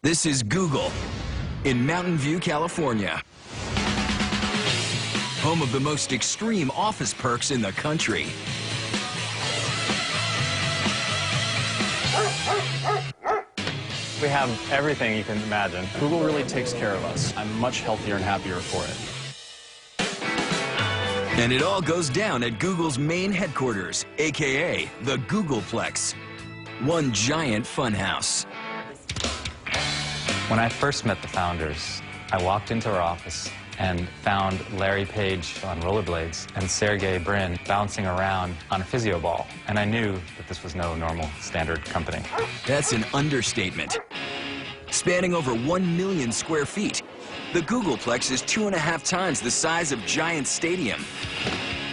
This is Google in Mountain View, California. Home of the most extreme office perks in the country. We have everything you can imagine. Google really takes care of us. I'm much healthier and happier for it. And it all goes down at Google's main headquarters, aka the Googleplex. One giant funhouse. When I first met the founders, I walked into our office and found Larry Page on rollerblades and Sergey Brin bouncing around on a physio ball. And I knew that this was no normal standard company. That's an understatement. Spanning over 1 million square feet, the Googleplex is 2.5 times the size of Giant Stadium.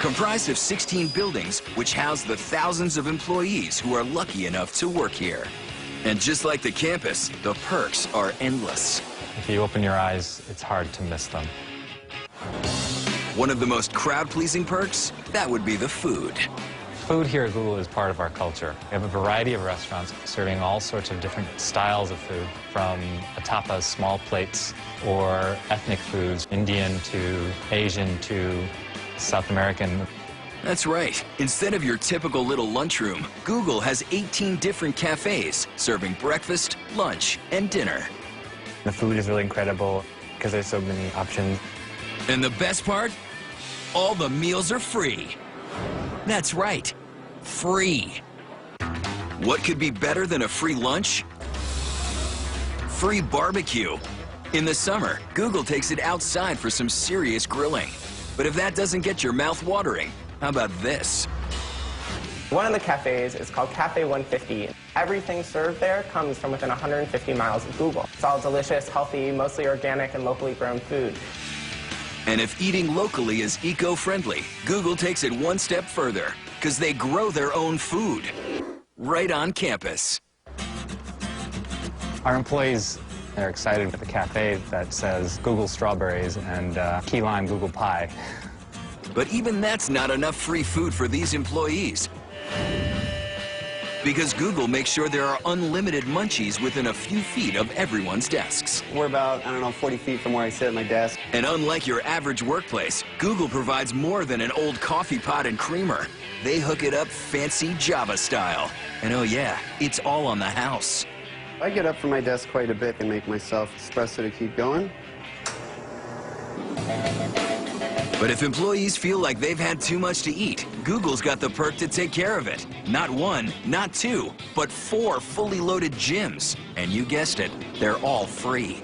Comprised of 16 buildings, which house the thousands of employees who are lucky enough to work here. And just like the campus, the perks are endless. If you open your eyes, it's hard to miss them. One of the most crowd-pleasing perks, that would be the food. Food here at Google is part of our culture. We have a variety of restaurants serving all sorts of different styles of food, from tapas, small plates, or ethnic foods, Indian to Asian to South American. That's right. Instead of your typical little lunchroom, Google has 18 different cafes serving breakfast, lunch, and dinner. The food is really incredible because there's so many options. And the best part? All the meals are free. That's right, free. What could be better than a free lunch? Free barbecue. In the summer, Google takes it outside for some serious grilling. But if that doesn't get your mouth watering, how about this? One of the cafes is called Cafe 150. Everything served there comes from within 150 miles of Google. It's all delicious, healthy, mostly organic and locally grown food. And if eating locally is eco-friendly, Google takes it one step further, because they grow their own food right on campus. Our employees are excited with the cafe that says Google strawberries and key lime Google pie. But even that's not enough free food for these employees. Because Google makes sure there are unlimited munchies within a few feet of everyone's desks. We're about, 40 feet from where I sit at my desk. And unlike your average workplace, Google provides more than an old coffee pot and creamer. They hook it up fancy Java style. And oh yeah, it's all on the house. I get up from my desk quite a bit and make myself espresso to keep going. But if employees feel like they've had too much to eat, Google's got the perk to take care of it. Not one, not two, but 4 fully loaded gyms. And you guessed it, they're all free.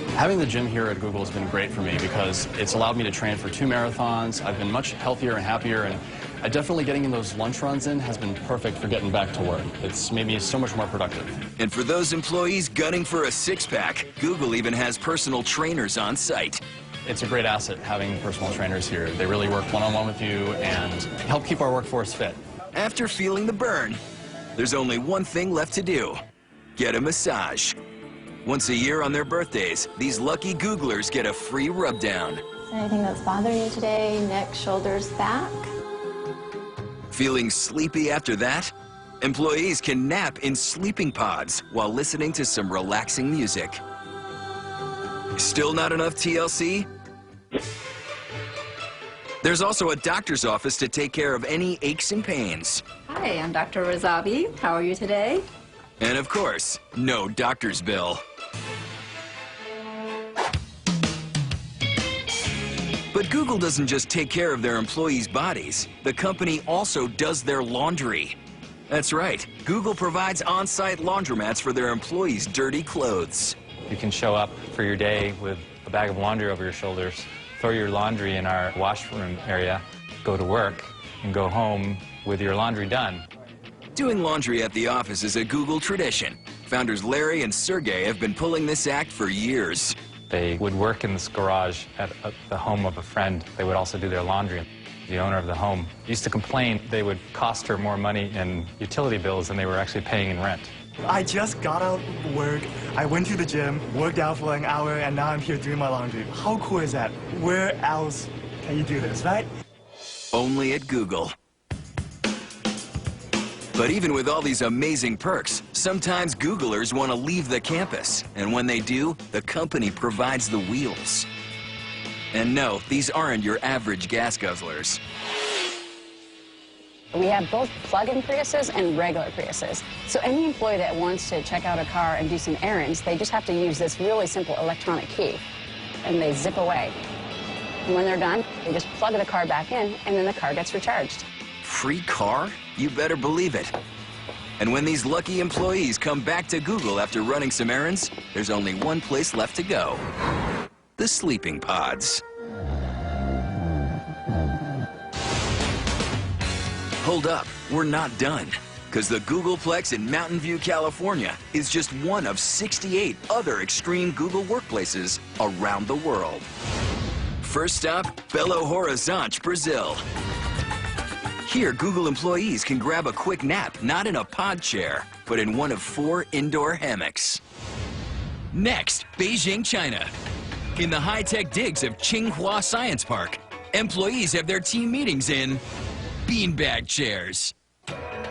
Having the gym here at Google has been great for me because it's allowed me to train for 2 marathons. I've been much healthier and happier, and definitely getting in those lunch runs in has been perfect for getting back to work. It's made me so much more productive. And for those employees gunning for a six-pack, Google even has personal trainers on site. It's a great asset having personal trainers here. They really work one-on-one with you and help keep our workforce fit. After feeling the burn, there's only one thing left to do: get a massage. Once a year on their birthdays, these lucky Googlers get a free rub-down. Is there anything that's bothering you today? Neck, shoulders, back? Feeling sleepy after that? Employees can nap in sleeping pods while listening to some relaxing music. Still not enough TLC? There's also a doctor's office to take care of any aches and pains. Hi, I'm Dr. Razavi. How are you today? And of course, no doctor's bill. But Google doesn't just take care of their employees' bodies. The company also does their laundry. That's right, Google provides on-site laundromats for their employees' dirty clothes. You can show up for your day with a bag of laundry over your shoulders, throw your laundry in our washroom area, go to work, and go home with your laundry done. Doing laundry at the office is a Google tradition. Founders Larry and Sergey have been pulling this act for years. They would work in this garage at the home of a friend. They would also do their laundry. The owner of the home used to complain they would cost her more money in utility bills than they were actually paying in rent. I just got out of work, I went to the gym, worked out for an hour, and now I'm here doing my laundry. How cool is that? Where else can you do this, right? Only at Google. But even with all these amazing perks, sometimes Googlers want to leave the campus. And when they do, the company provides the wheels. And no, these aren't your average gas guzzlers. We have both plug-in Priuses and regular Priuses. So any employee that wants to check out a car and do some errands, they just have to use this really simple electronic key, and they zip away. And when they're done, they just plug the car back in, and then the car gets recharged. Free car? You better believe it. And when these lucky employees come back to Google after running some errands, there's only one place left to go. The sleeping pods. Hold up, we're not done. Because the Googleplex in Mountain View, California is just one of 68 other extreme Google workplaces around the world. First stop, Belo Horizonte, Brazil. Here, Google employees can grab a quick nap, not in a pod chair, but in one of 4 indoor hammocks. Next, Beijing, China. In the high-tech digs of Tsinghua Science Park, employees have their team meetings in beanbag chairs.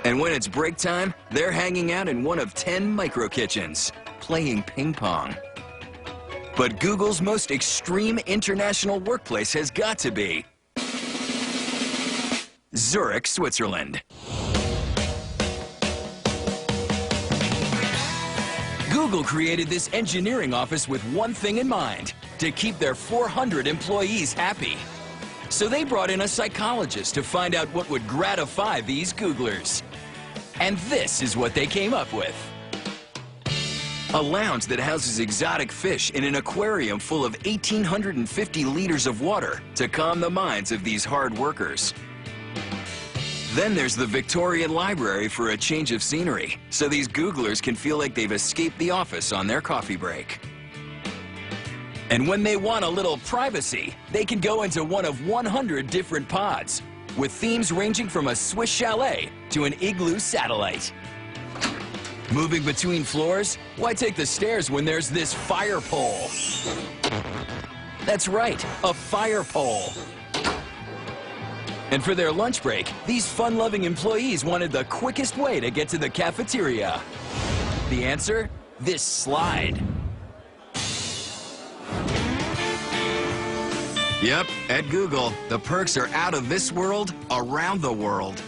And when it's break time, they're hanging out in one of 10 micro kitchens, playing ping pong. But Google's most extreme international workplace has got to be Zurich, Switzerland. Google created this engineering office with one thing in mind, to keep their 400 employees happy. So they brought in a psychologist to find out what would gratify these Googlers. And this is what they came up with. A lounge that houses exotic fish in an aquarium full of 1,850 liters of water to calm the minds of these hard workers. Then there's the Victorian Library for a change of scenery, so these Googlers can feel like they've escaped the office on their coffee break. And when they want a little privacy, they can go into one of 100 different pods, with themes ranging from a Swiss chalet to an igloo satellite. Moving between floors? Why take the stairs when there's this fire pole? That's right, a fire pole. And for their lunch break, these fun-loving employees wanted the quickest way to get to the cafeteria. The answer? This slide. Yep, at Google, the perks are out of this world, around the world.